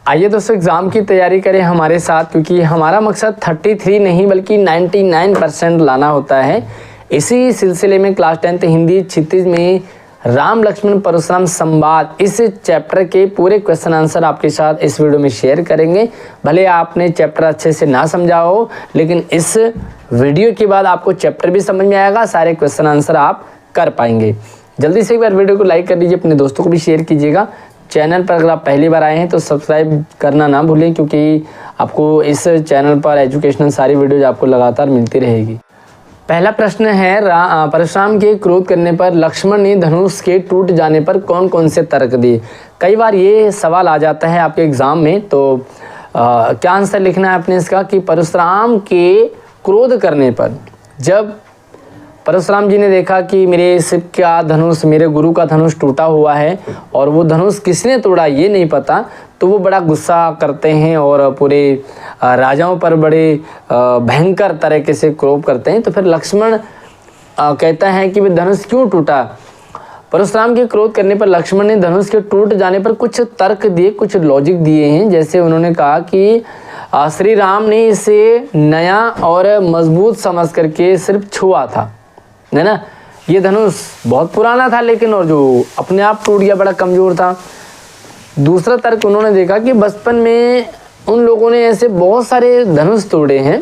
आइए दोस्तों एग्ज़ाम की तैयारी करें हमारे साथ, क्योंकि हमारा मकसद 33 नहीं बल्कि 99% लाना होता है। इसी सिलसिले में क्लास 10th हिंदी क्षितिज में राम लक्ष्मण परशुराम संवाद इस चैप्टर के पूरे क्वेश्चन आंसर आपके साथ इस वीडियो में शेयर करेंगे। भले आपने चैप्टर अच्छे से ना समझा हो, लेकिन इस वीडियो के बाद आपको चैप्टर भी समझ में आएगा, सारे क्वेश्चन आंसर आप कर पाएंगे। जल्दी से एक बार वीडियो को लाइक कर दीजिए, अपने दोस्तों को भी शेयर कीजिएगा। चैनल पर अगर आप पहली बार आए हैं तो सब्सक्राइब करना ना भूलें, क्योंकि आपको इस चैनल पर एजुकेशनल सारी वीडियोज आपको लगातार मिलती रहेगी। पहला प्रश्न है, परशुराम के क्रोध करने पर लक्ष्मण ने धनुष के टूट जाने पर कौन कौन से तर्क दिए। कई बार ये सवाल आ जाता है आपके एग्ज़ाम में, तो क्या आंसर लिखना है आपने इसका कि परशुराम के क्रोध करने पर, जब परशुराम जी ने देखा कि मेरे शिव का धनुष, मेरे गुरु का धनुष टूटा हुआ है और वो धनुष किसने तोड़ा ये नहीं पता, तो वो बड़ा गुस्सा करते हैं और पूरे राजाओं पर बड़े भयंकर तरीके से क्रोध करते हैं। तो फिर लक्ष्मण कहता है कि वे धनुष क्यों टूटा। परशुराम के क्रोध करने पर लक्ष्मण ने धनुष के टूट जाने पर कुछ तर्क दिए, कुछ लॉजिक दिए हैं। जैसे उन्होंने कहा कि श्री राम ने इसे नया और मजबूत समझ करके सिर्फ छुआ था, है ना। ये धनुष बहुत पुराना था लेकिन, और जो अपने आप टूट गया बड़ा कमज़ोर था। दूसरा तर्क उन्होंने देखा कि बचपन में उन लोगों ने ऐसे बहुत सारे धनुष तोड़े हैं,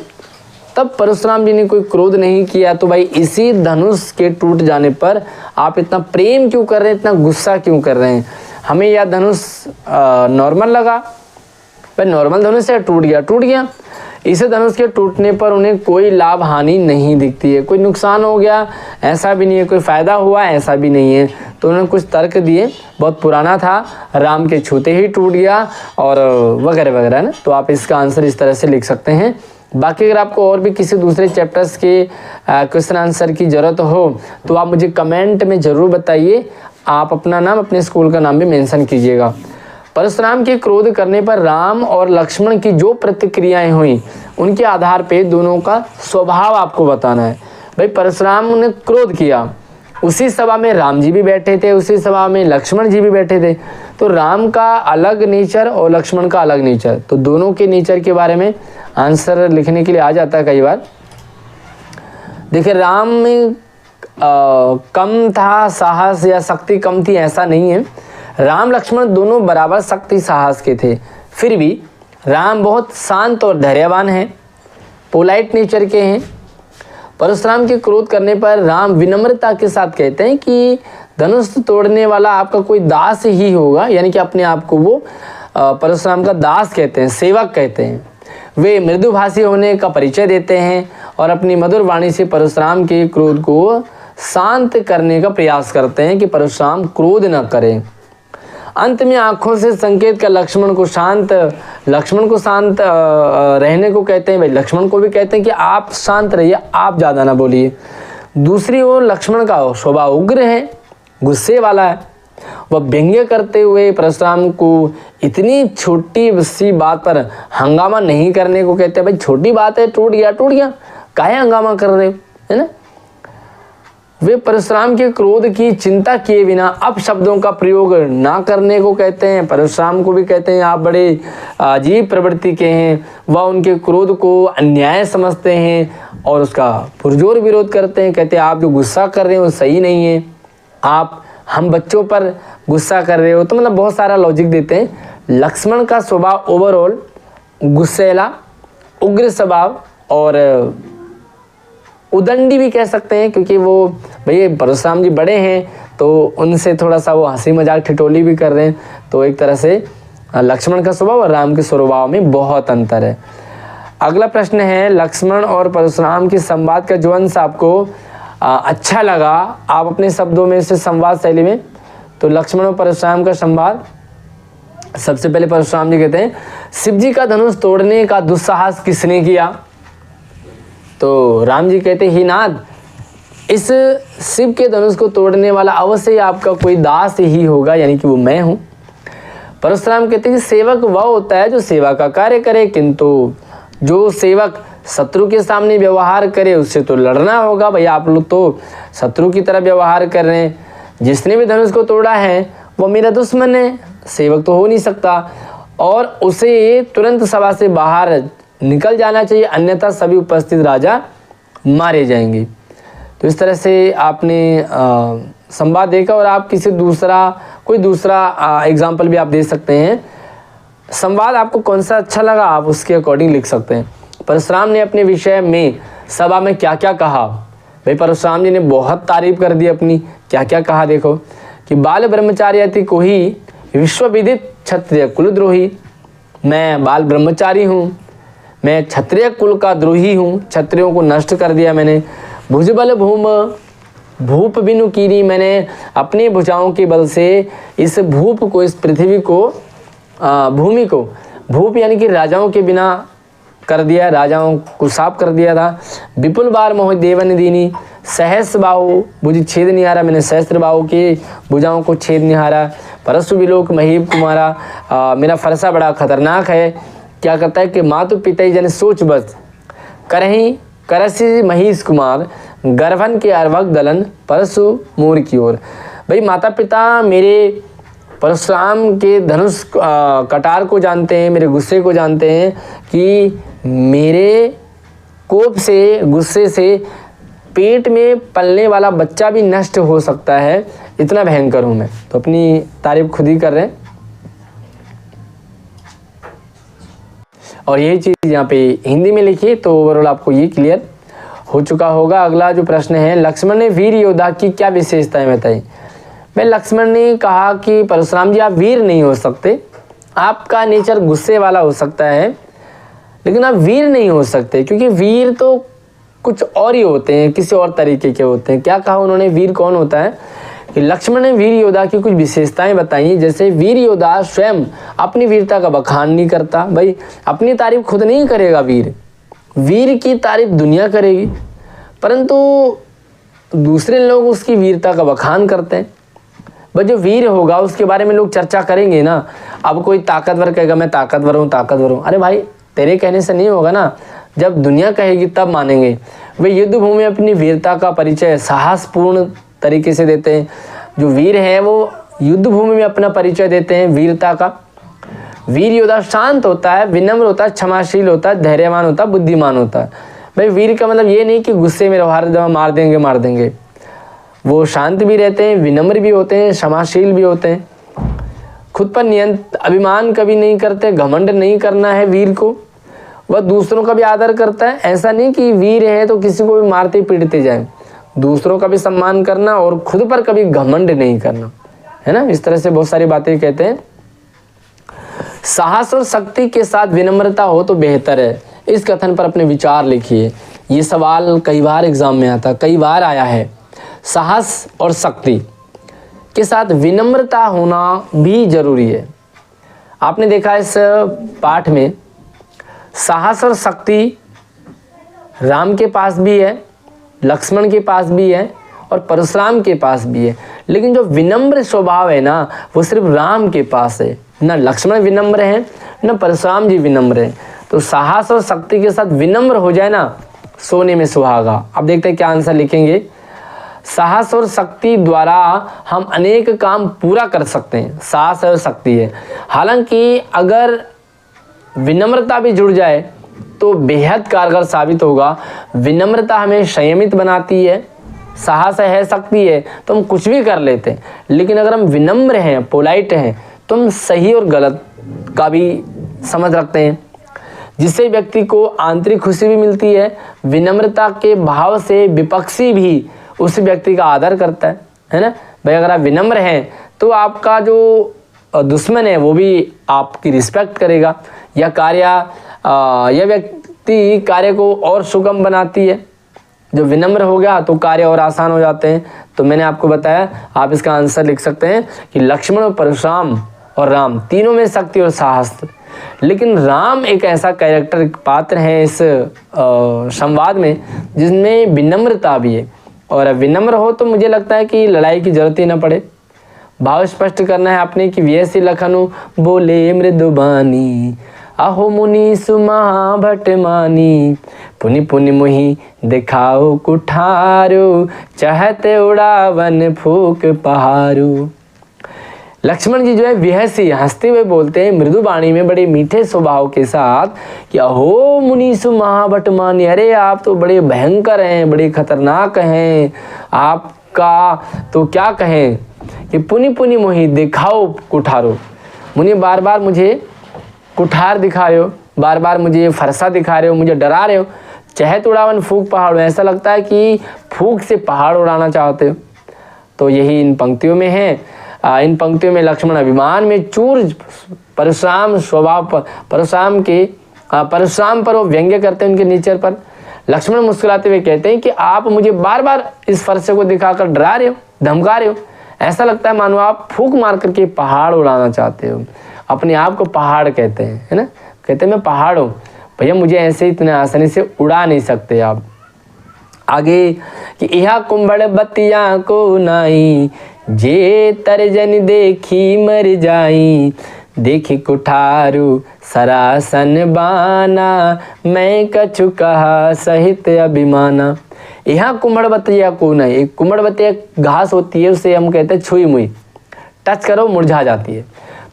तब परशुराम जी ने कोई क्रोध नहीं किया। तो भाई इसी धनुष के टूट जाने पर आप इतना प्रेम क्यों कर रहे हैं, इतना गुस्सा क्यों कर रहे हैं। हमें यह धनुष नॉर्मल लगा, पर नॉर्मल धनुष है, टूट गया। इस धनुष के टूटने पर उन्हें कोई लाभ हानि नहीं दिखती है, कोई नुकसान हो गया ऐसा भी नहीं है, कोई फ़ायदा हुआ ऐसा भी नहीं है। तो उन्होंने कुछ तर्क दिए, बहुत पुराना था, राम के छूते ही टूट गया और वगैरह वगैरह ना। तो आप इसका आंसर इस तरह से लिख सकते हैं। बाकी अगर आपको और भी किसी दूसरे चैप्टर्स के क्वेश्चन आंसर की ज़रूरत हो तो आप मुझे कमेंट में ज़रूर बताइए। आप अपना नाम, अपने स्कूल का नाम भी मेंशन कीजिएगा। परशुराम के क्रोध करने पर राम और लक्ष्मण की जो प्रतिक्रियाएं हुई उनके आधार पे दोनों का स्वभाव आपको बताना है। भाई परशुराम ने क्रोध किया, उसी सभा में राम जी भी बैठे थे, उसी सभा में लक्ष्मण जी भी बैठे थे। तो राम का अलग नेचर और लक्ष्मण का अलग नेचर, तो दोनों के नेचर के बारे में आंसर लिखने के लिए आ जाता है कई बार। देखिए राम में कम था साहस या शक्ति कम थी, ऐसा नहीं है। राम लक्ष्मण दोनों बराबर शक्ति साहस के थे, फिर भी राम बहुत शांत और धैर्यवान हैं, पोलाइट नेचर के हैं। परशुराम के क्रोध करने पर राम विनम्रता के साथ कहते हैं कि धनुष तोड़ने वाला आपका कोई दास ही होगा, यानी कि अपने आप को वो परशुराम का दास कहते हैं, सेवक कहते हैं। वे मृदुभाषी होने का परिचय देते हैं और अपनी मधुर वाणी से परशुराम के क्रोध को शांत करने का प्रयास करते हैं कि परशुराम क्रोध न करें। अंत में आंखों से संकेत कर लक्ष्मण को शांत रहने को कहते हैं। भाई लक्ष्मण को भी कहते हैं कि आप शांत रहिए, आप ज़्यादा ना बोलिए। दूसरी ओर लक्ष्मण का स्वभाव उग्र है, गुस्से वाला है। वह व्यंग्य करते हुए परशुराम को इतनी छोटी सी बात पर हंगामा नहीं करने को कहते हैं। भाई छोटी बात है, टूट गया, काहे हंगामा कर रहे हो, है ना। वे परशुराम के क्रोध की चिंता किए बिना अपशब्दों का प्रयोग ना करने को कहते हैं। परशुराम को भी कहते हैं आप बड़े अजीब प्रवृत्ति के हैं। वह उनके क्रोध को अन्याय समझते हैं और उसका पुरजोर विरोध करते हैं। कहते हैं आप जो गुस्सा कर रहे हो सही नहीं है, आप हम बच्चों पर गुस्सा कर रहे हो। तो मतलब बहुत सारा लॉजिक देते हैं। लक्ष्मण का स्वभाव ओवरऑल गुस्सेला, उग्र स्वभाव और उदंडी भी कह सकते हैं, क्योंकि वो भैया परशुराम जी बड़े हैं तो उनसे थोड़ा सा वो हंसी मजाक ठिठोली भी कर रहे हैं। तो एक तरह से लक्ष्मण का स्वभाव और राम के स्वभाव में बहुत अंतर है। अगला प्रश्न है, लक्ष्मण और परशुराम के संवाद का जो अंश आपको अच्छा लगा, आप अपने शब्दों में से संवाद शैली में। तो लक्ष्मण और परशुराम का संवाद, सबसे पहले परशुराम जी कहते हैं शिव जी का धनुष तोड़ने का दुस्साहस किसने किया। तो राम जी कहते ही नाथ, इस शिव के धनुष को तोड़ने वाला अवश्य आपका कोई दास ही होगा, यानी कि वो मैं हूँ। परशुराम कहते हैं सेवक वह होता है जो सेवा का कार्य करे, किंतु जो सेवक शत्रु के सामने व्यवहार करे उससे तो लड़ना होगा। भाई आप लोग तो शत्रु की तरह व्यवहार कर रहे हैं। जिसने भी धनुष को तोड़ा है वो मेरा दुश्मन है, सेवक तो हो नहीं सकता। और उसे तुरंत सभा से बाहर निकल जाना चाहिए, अन्यथा सभी उपस्थित राजा मारे जाएंगे। तो इस तरह से आपने संवाद देखा। और आप कोई दूसरा एग्जाम्पल भी आप दे सकते हैं। संवाद आपको कौन सा अच्छा लगा आप उसके अकॉर्डिंग लिख सकते हैं। परशुराम ने अपने विषय में सभा में क्या क्या कहा। भाई परशुराम जी ने बहुत तारीफ कर दी अपनी, क्या क्या कहा देखो कि बाल ब्रह्मचारी अति कोही विश्वविदित क्षत्रिय कुलद्रोही। मैं बाल ब्रह्मचारी हूँ, मैं क्षत्रिय कुल का द्रोही हूँ, क्षत्रियों को नष्ट कर दिया मैंने। भुजबल भूम भूप बिनु कीरी, मैंने अपनी भुजाओं के बल से इस भूप को, इस पृथ्वी को, भूमि को, भूप यानी कि राजाओं के बिना कर दिया, राजाओं को साफ कर दिया था। विपुल बार मोह देवन दीनी, सहस्र बाहु भुज छेद निहारा, मैंने सहस्र बाहु की भुजाओं को छेद निहारा। परशु विलोक महीप कुमारा, मेरा फरसा बड़ा खतरनाक है। क्या करता है कि मातु पिता जन सोच बस करही करसी महीश कुमार, गर्भन के अर्भक दलन परशु मूर की ओर। भाई माता पिता मेरे परशुराम के धनुष कटार को जानते हैं, मेरे गुस्से को जानते हैं कि मेरे कोप से, गुस्से से पेट में पलने वाला बच्चा भी नष्ट हो सकता है, इतना भयंकर हूँ मैं। तो अपनी तारीफ खुद ही कर रहे हैं। और यही चीज़ यहाँ पे हिंदी में लिखी, तो ओवरऑल आपको ये क्लियर हो चुका होगा। अगला जो प्रश्न है, लक्ष्मण ने वीर योद्धा की क्या विशेषताएं बताई। मैं लक्ष्मण ने कहा कि परशुराम जी आप वीर नहीं हो सकते, आपका नेचर गुस्से वाला हो सकता है, लेकिन आप वीर नहीं हो सकते, क्योंकि वीर तो कुछ और ही होते हैं, किसी और तरीके के होते हैं। क्या कहा उन्होंने, वीर कौन होता है कि लक्ष्मण ने वीर योद्धा की कुछ विशेषताएं बताई। जैसे वीर योद्धा स्वयं अपनी वीरता का बखान नहीं करता। भाई अपनी तारीफ खुद नहीं करेगा वीर की तारीफ दुनिया करेगी, परंतु दूसरे लोग उसकी वीरता का बखान करते हैं। भाई जो वीर होगा उसके बारे में लोग चर्चा करेंगे ना। अब कोई ताकतवर कहेगा मैं ताकतवर हूँ, ताकतवर हूँ, अरे भाई तेरे कहने से नहीं होगा ना, जब दुनिया कहेगी तब मानेंगे। वे युद्ध भूमि में अपनी वीरता का परिचय साहसपूर्ण तरीके से देते हैं। जो वीर हैं वो युद्ध भूमि में अपना परिचय देते हैं वीरता का। वीर योद्धा शांत होता है, विनम्र होता है, क्षमाशील होता है, धैर्यवान होता है, बुद्धिमान होता है। भाई वीर का मतलब ये नहीं कि गुस्से में हर जगह मार देंगे। वो शांत भी रहते हैं, विनम्र भी होते हैं, क्षमाशील भी होते हैं, खुद पर अभिमान कभी नहीं करते, घमंड नहीं करना है वीर को। वह दूसरों का भी आदर करता है। ऐसा नहीं कि वीर है तो किसी को भी मारते पीटते जाए, दूसरों का भी सम्मान करना और खुद पर कभी घमंड नहीं करना, है ना। इस तरह से बहुत सारी बातें कहते हैं। साहस और शक्ति के साथ विनम्रता हो तो बेहतर है। इस कथन पर अपने विचार लिखिए। ये सवाल कई बार एग्जाम में आता, कई बार आया है। साहस और शक्ति के साथ विनम्रता होना भी जरूरी है। आपने देखा इस पाठ में साहस और शक्ति राम के पास भी है, लक्ष्मण के पास भी है और परशुराम के पास भी है, लेकिन जो विनम्र स्वभाव है ना वो सिर्फ राम के पास है। ना लक्ष्मण विनम्र हैं, ना परशुराम जी विनम्र हैं। तो साहस और शक्ति के साथ विनम्र हो जाए ना, सोने में सुहागा। अब देखते हैं क्या आंसर लिखेंगे। साहस और शक्ति द्वारा हम अनेक काम पूरा कर सकते हैं। साहस और शक्ति है। हालांकि अगर विनम्रता भी जुड़ जाए तो बेहद कारगर साबित होगा। विनम्रता हमें संयमित बनाती है, साहस है, शक्ति है तो हम कुछ भी कर लेते हैं। लेकिन अगर हम विनम्र हैं, पोलाइट हैं, तो हम सही और गलत का भी समझ रखते हैं, जिससे व्यक्ति को आंतरिक खुशी भी मिलती है। विनम्रता के भाव से विपक्षी भी उस व्यक्ति का आदर करता है ना। भाई अगर आप विनम्र हैं तो आपका जो दुश्मन है वो भी आपकी रिस्पेक्ट करेगा, यह व्यक्ति कार्य को और सुगम बनाती है। जो विनम्र हो गया तो कार्य और आसान हो जाते हैं। तो मैंने आपको बताया, आप इसका आंसर लिख सकते हैं कि लक्ष्मण और परशुराम और राम तीनों में शक्ति और साहस, लेकिन राम एक ऐसा कैरेक्टर, पात्र है इस संवाद में जिसमें विनम्रता भी है। और विनम्र हो तो मुझे लगता है कि लड़ाई की जरूरत ही ना पड़े। भाव स्पष्ट करना है आपने कि व्यसी लखनु बोले मृदुबानी, अहो मुनि सुमहा भट मानी, पुनि पुनि मुहि दिखाओ कुठारो, चाहते उड़ावन फूक पहारू। लक्ष्मण जी जो है विहसी हंसते हुए बोलते हैं मृदु वाणी में बड़े मीठे स्वभाव के साथ कि अहो मुनीसु महाबटमानी, अरे आप तो बड़े भयंकर हैं, बड़े खतरनाक हैं, आपका तो क्या कहें कि पुनि पुनि मोहि दिखाओ कुठारो। मुनि बार बार मुझे कुठार दिखा रहे हो, बार बार मुझे फरसा दिखा रहे हो, मुझे डरा रहे हो। चहत उड़ावन फूक पहाड़, ऐसा लगता है कि फूक से पहाड़ उड़ाना चाहते हो। तो यही इन पंक्तियों में है। इन पंक्तियों में लक्ष्मण अभिमान में चूर परशुराम स्वभाव परशुराम पर वो व्यंग्य करते हैं उनके नेचर पर। लक्ष्मण मुस्कुराते हुए कहते हैं कि आप मुझे बार बार इस फरसे को दिखाकर डरा रहे हो, धमका रहे हो, ऐसा लगता है मानो आप फूंक मार करके पहाड़ उड़ाना चाहते हो। अपने आप को पहाड़ कहते हैं, है ना, कहते हैं मैं पहाड़ हूँ। भैया मुझे ऐसे इतने आसानी से उड़ा नहीं सकते आप। आगे कि यह कुंभड़ बतिया को नाई, जे तर्जन देखी मर जाई, देखी कुठारू सरासन बाना, मैं कछु कहा सहित अभिमाना। यहाँ कुंभड़बतिया को नहीं, एक कुंभड़बतिया घास होती है, उसे हम कहते हैं छुई मुई, टच करो मुरझा जाती है।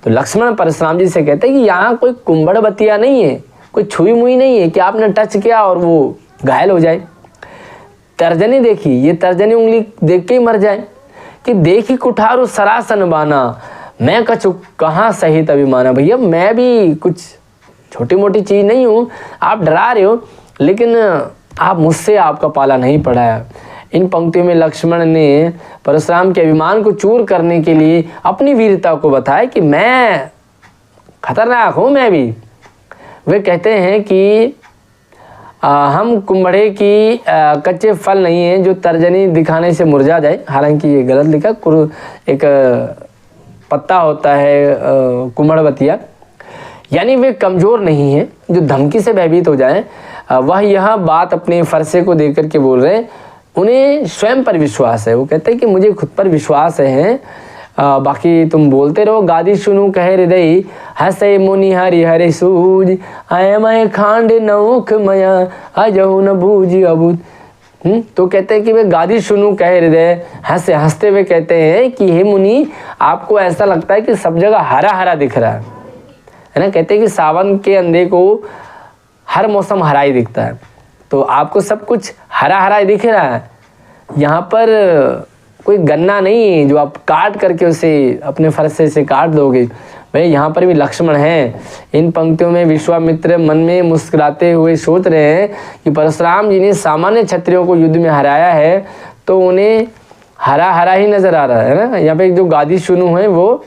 तो लक्ष्मण परशुराम जी से कहते हैं कि यहाँ कोई कुंभड़बतिया नहीं है, कोई छुई मुई नहीं है कि आपने टच किया और वो घायल हो जाए। तर्जनी देखी, ये तर्जनी उंगली देख के ही मर जाए। कि देखी कुठारू सरासन बाना, मैं कछु कहाँ सहित अभिमाना। भैया मैं भी कुछ छोटी मोटी चीज़ नहीं हूँ, आप डरा रहे हो लेकिन आप मुझसे आपका पाला नहीं पड़ा है। इन पंक्तियों में लक्ष्मण ने परशुराम के अभिमान को चूर करने के लिए अपनी वीरता को बताया कि मैं खतरनाक हूँ मैं भी। वे कहते हैं कि हम कुंभड़े की कच्चे फल नहीं हैं जो तर्जनी दिखाने से मुरझा जाए। हालांकि ये गलत लिखा, एक पत्ता होता है कुंभड़बतिया, यानी वे कमज़ोर नहीं हैं जो धमकी से भयभीत हो जाएं। वह यह बात अपने फरसे को देख कर के बोल रहे हैं, उन्हें स्वयं पर विश्वास है। वो कहते हैं कि मुझे खुद पर विश्वास है, बाकी तुम बोलते रहो। गादी सुनू कहे हृदय, हसे मुनि हरि हरि सूज, आय मय खांड नौख मया, अजहु न बूझ अबूझ। तो कहते हैं कि वे गादी सुनू कहे हृदय, हंसते हुए कहते हैं कि हे मुनि, आपको ऐसा लगता है कि सब जगह हरा हरा दिख रहा है ना। कहते हैं कि सावन के अंधे को हर मौसम हरा ही दिखता है, तो आपको सब कुछ हरा हरा ही दिख रहा है। यहाँ पर कोई गन्ना नहीं है जो आप काट करके उसे अपने फरसे से काट दोगे। भाई यहाँ पर भी लक्ष्मण हैं। इन पंक्तियों में विश्वामित्र मन में मुस्कुराते हुए सोच रहे हैं कि परशुराम जी ने सामान्य क्षत्रियों को युद्ध में हराया है तो उन्हें हरा हरा ही नजर आ रहा है ना। यहाँ पे जो गादी सुनू है वो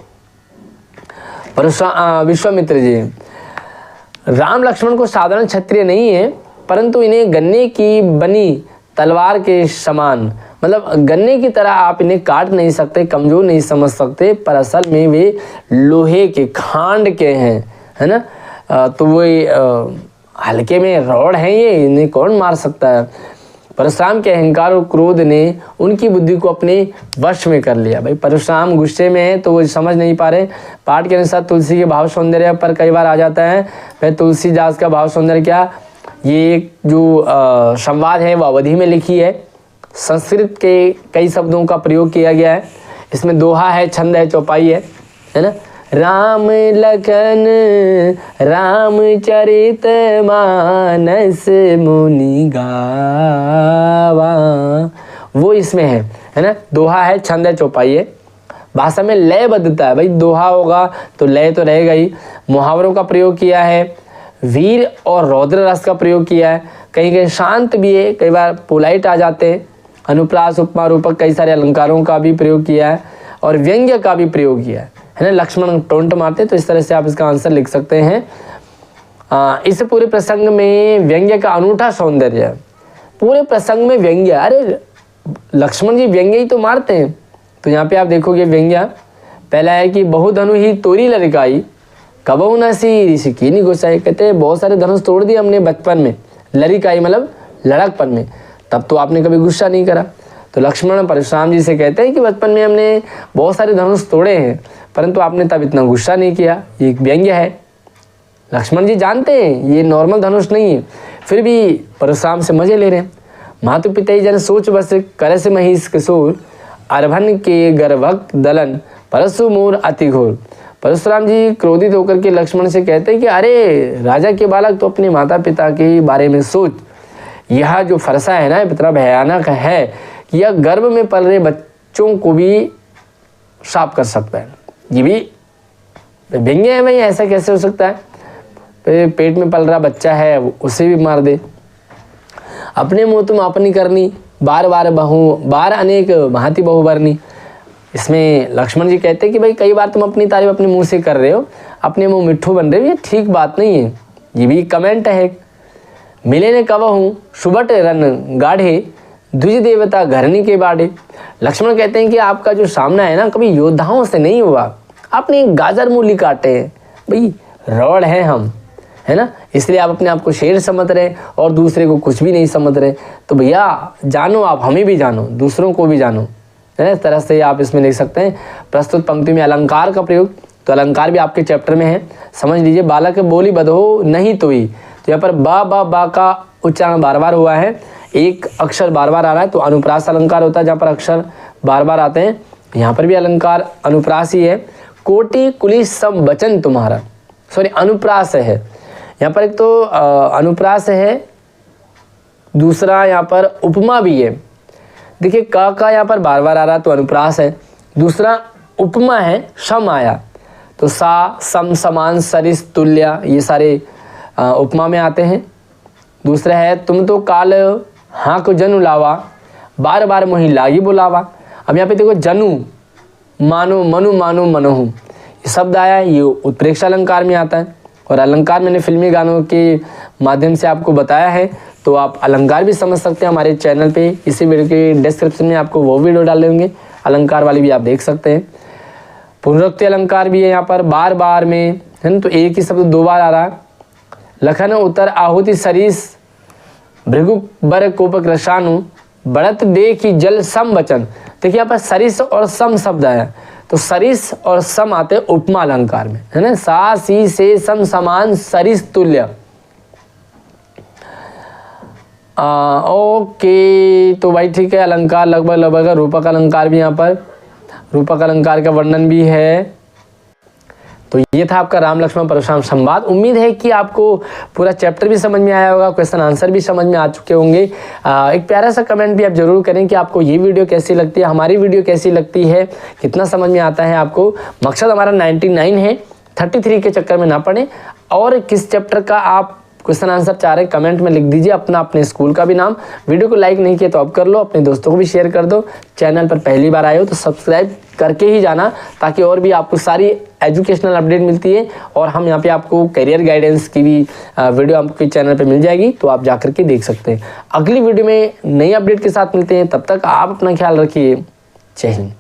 विश्वामित्र जी। राम लक्ष्मण को साधारण क्षत्रिय नहीं है, परंतु इन्हें गन्ने की बनी तलवार के समान, मतलब गन्ने की तरह आप इन्हें काट नहीं सकते, कमज़ोर नहीं समझ सकते, पर असल में वे लोहे के खांड के हैं, है ना। तो वे हल्के में रॉड हैं, ये इन्हें कौन मार सकता है। परशुराम के अहंकार और क्रोध ने उनकी बुद्धि को अपने वश में कर लिया। भाई परशुराम गुस्से में है तो वो समझ नहीं पा रहे। पाठ के अनुसार तुलसी के भाव सौंदर्य पर कई बार आ जाता है। भाई तुलसीदास का भाव सौंदर्य क्या, ये जो संवाद है वो अवधि में लिखी है, संस्कृत के कई शब्दों का प्रयोग किया गया है। इसमें दोहा है, छंद है, चौपाई है ना। राम लखन रामचरित मानस मुनि गावा, वो इसमें है ना। दोहा है, छंद है, चौपाई है। भाषा में लय बदलता है, भाई दोहा होगा तो लय तो रहेगा ही। मुहावरों का प्रयोग किया है, वीर और रौद्र रस का प्रयोग किया है। कहीं कहीं शांत भी है, कई बार पोलाइट आ जाते हैं। अनुप्रास, उपमा, रूपक, कई सारे अलंकारों का भी प्रयोग किया है और व्यंग्य का भी प्रयोग किया है ना। लक्ष्मण टोंट मारते, तो इस तरह से आप इसका आंसर लिख सकते हैं। इस पूरे प्रसंग में व्यंग्य का अनूठा सौंदर्य है। पूरे प्रसंग में व्यंग्य, अरे लक्ष्मण जी व्यंग्य ही तो मारते हैं। तो यहाँ पे आप देखोगे व्यंग्य पहला है कि बहुधनु ही तोरी लड़काई, कबहू न सी ऋषि नहीं घुसाई। कहते हैं बहुत सारे धनुष तोड़ दिए हमने बचपन में, लड़काई मतलब लड़कपन में, तब तो आपने कभी गुस्सा नहीं करा। तो लक्ष्मण परशुराम जी से कहते हैं कि बचपन में हमने बहुत सारे धनुष तोड़े हैं, परंतु आपने तब इतना गुस्सा नहीं किया। ये एक व्यंग्य है। लक्ष्मण जी जानते हैं ये नॉर्मल धनुष नहीं है, फिर भी परशुराम से मजे ले रहे हैं। मातु पिता जन सोच बस करे से महिष किशोर, अरभन के गर्भक दलन, परशु मोर अति घोर। परशुराम जी क्रोधित होकर के लक्ष्मण से कहते हैं कि अरे राजा के बालक, तो अपने माता पिता के बारे में सोच। यह जो फरसा है ना, इतना भयानक है कि यह गर्भ में पल रहे बच्चों को भी श्राप कर सकता है। ये भी व्यंग्य है भाई, ऐसा कैसे हो सकता है? पेट में पल रहा बच्चा है उसे भी मार दे। अपने मुँह तुम अपनी करनी, बार बार अनेक भांति बहु भरनी। इसमें लक्ष्मण जी कहते हैं कि भाई कई बार तुम अपनी तारीफ अपने मुंह से कर रहे हो, अपने मुंह मिट्ठू बन रहे हो, ये ठीक बात नहीं है। ये भी कमेंट है। मिले ने कवहूँ सुबट रन गाढ़े, द्विज देवता घरनी के बाड़े। लक्ष्मण कहते हैं कि आपका जो सामना है ना, कभी योद्धाओं से नहीं हुआ, आपने गाजर मूली काटे हैं। भाई रौड़ हैं हम, है ना, इसलिए आप अपने आप को शेर समझ रहे और दूसरे को कुछ भी नहीं समझ रहे। तो भैया जानो, आप हमें भी जानो, दूसरों को भी जानो, है। इस तरह से आप इसमें लिख सकते हैं। प्रस्तुत पंक्ति में अलंकार का प्रयोग, तो अलंकार भी आपके चैप्टर में है, समझ लीजिए। बालक बोली बधो नहीं तोई, तो यहाँ पर बा का उच्चारण बार बार हुआ है, एक अक्षर बार बार आ रहा है, तो अनुप्रास अलंकार होता है जहाँ पर अक्षर बार बार आते हैं। यहाँ पर भी अलंकार अनुप्रास ही है। कोटि कुली सब वचन तुम्हारा, सॉरी अनुप्रास है यहाँ पर। एक तो अनुप्रास है, दूसरा यहाँ पर उपमा भी है। देखिए का यहाँ पर बार बार आ रहा तो अनुप्रास है, दूसरा उपमा है, सम आया तो सा सम समान सरिस तुल्य, ये सारे उपमा में आते हैं। दूसरा है तुम तो काल हाँ को जनु लावा, बार बार मोहि लागी बुलावा। अब यहाँ पे देखो जनु मानो मनु मानो मनोहू, ये शब्द आया है, ये उत्प्रेक्षा अलंकार में आता है। और अलंकार मैंने फिल्मी गानों के माध्यम से आपको बताया है, तो आप अलंकार भी समझ सकते हैं हमारे चैनल पे। इसी वीडियो के डिस्क्रिप्शन में आपको वो वीडियो डाल देंगे, अलंकार वाली भी आप देख सकते हैं। पुनरुक्ति अलंकार भी है यहाँ पर, बार बार में है ना, तो एक ही शब्द दो बार आ रहा है। लखन उतर आहुति सरीस भृगु बर कोपक रसानु, बढ़त देखी जल सम वचन। देखिए यहाँ पर सरिस और सम शब्द आया, तो सरिस और सम आते उपमा अलंकार में, है ना। सा सी से सम समान सरिस तुल्य। ओके, तो भाई ठीक है, अलंकार लगभग रूपक अलंकार भी यहाँ पर, रूपक अलंकार का वर्णन भी है। तो ये था आपका राम लक्ष्मण परशुराम संवाद। उम्मीद है कि आपको पूरा चैप्टर भी समझ में आया होगा, क्वेश्चन आंसर भी समझ में आ चुके होंगे। एक प्यारा सा कमेंट भी आप जरूर करें कि आपको ये वीडियो कैसी लगती है, हमारी वीडियो कैसी लगती है, कितना समझ में आता है आपको। मकसद हमारा 99 है, 33 के चक्कर में ना पड़े। और किस चैप्टर का आप क्वेश्चन आंसर चाह रहे कमेंट में लिख दीजिए, अपने स्कूल का भी नाम। वीडियो को लाइक नहीं किया तो अब कर लो, अपने दोस्तों को भी शेयर कर दो। चैनल पर पहली बार आए हो तो सब्सक्राइब करके ही जाना, ताकि और भी आपको सारी एजुकेशनल अपडेट मिलती है। और हम यहाँ पे आपको करियर गाइडेंस की भी वीडियो आपके चैनल पे मिल जाएगी, तो आप जाकर के देख सकते हैं। अगली वीडियो में नई अपडेट के साथ मिलते हैं, तब तक आप अपना ख्याल रखिए। जय हिंद।